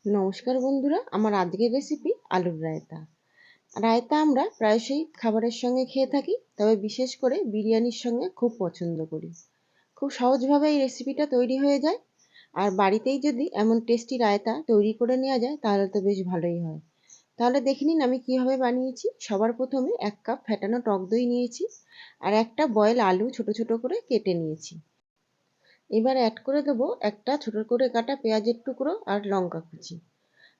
নমস্কার বন্ধুরা, আমার আজকের রেসিপি আলুর রায়তা। রায়তা আমরা প্রায়শই খাবারের সঙ্গে খেয়ে থাকি, তবে বিশেষ করে বিরিয়ানির সঙ্গে খুব পছন্দ করি। খুব সহজভাবে এই রেসিপিটা তৈরি হয়ে যায়, আর বাড়িতেই যদি এমন টেস্টি রায়তা তৈরি করে নেওয়া যায় তাহলে তো বেশ ভালোই হয়। তাহলে দেখে নিন আমি কীভাবে বানিয়েছি। সবার প্রথমে 1 কাপ ফেটানো টক দই নিয়েছি, আর একটা বয়েল আলু ছোট ছোট করে কেটে নিয়েছি। এবার অ্যাড করে দেবো একটা ছোট করে কাটা পেঁয়াজের টুকরো আর লঙ্কা কুচি।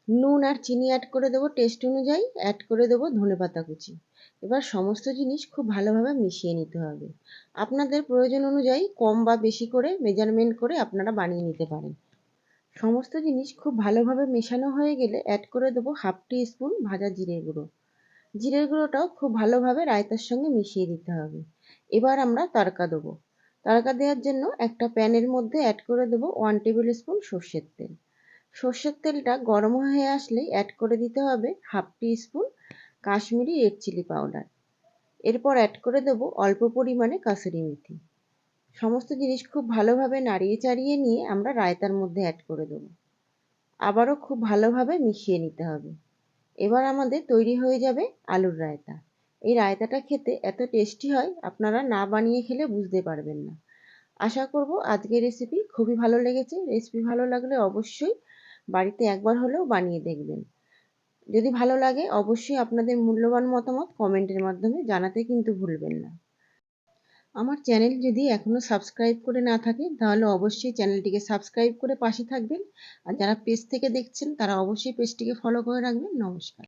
নুন আর চিনি অ্যাড করে দেবো টেস্ট অনুযায়ী, অ্যাড করে দেবো ধনেপাতা কুচি। এবার সমস্ত জিনিস খুব ভালোভাবে মিশিয়ে নিতে হবে। আপনাদের প্রয়োজন অনুযায়ী কম বা বেশি করে মেজারমেন্ট করে আপনারা বানিয়ে নিতে পারেন। সমস্ত জিনিস খুব ভালোভাবে মেশানো হয়ে গেলে অ্যাড করে দেবো হাফ টি স্পুন ভাজা জিরের গুঁড়ো। জিরের গুঁড়োটাও খুব ভালোভাবে রায়তার সঙ্গে মিশিয়ে দিতে হবে। এবার আমরা তড়কা দেবো। তড়কা দেওয়ার জন্য একটা প্যানের মধ্যে অ্যাড করে দেবো 1 টেবিল স্পুন সর্ষের তেল। সর্ষের তেলটা গরম হয়ে আসলেই অ্যাড করে দিতে হবে half teaspoon Kashmiri red chilli powder. এরপর অ্যাড করে দেবো অল্প পরিমাণে কাসুরি মেথি। সমস্ত জিনিস খুব ভালোভাবে নাড়িয়ে চাড়িয়ে নিয়ে আমরা রায়তার মধ্যে অ্যাড করে দেবো। আবারও খুব ভালোভাবে মিশিয়ে নিতে হবে। এবার আমাদের তৈরি হয়ে যাবে আলুর রায়তা। এই রায়তাটা খেতে এত টেস্টি হয়, আপনারা না বানিয়ে খেলে বুঝতে পারবেন না। আশা করব আজকের রেসিপি খুবই ভালো লেগেছে। রেসিপি ভালো লাগলে অবশ্যই বাড়িতে একবার হলেও বানিয়ে দেখবেন। যদি ভালো লাগে অবশ্যই আপনাদের মূল্যবান মতামত কমেন্টের মাধ্যমে জানাতে কিন্তু ভুলবেন না। আমার চ্যানেল যদি এখনও সাবস্ক্রাইব করে না থাকে তাহলে অবশ্যই চ্যানেলটিকে সাবস্ক্রাইব করে পাশে থাকবেন, আর যারা পেজ থেকে দেখছেন তারা অবশ্যই পেজটিকে ফলো করে রাখবেন। নমস্কার।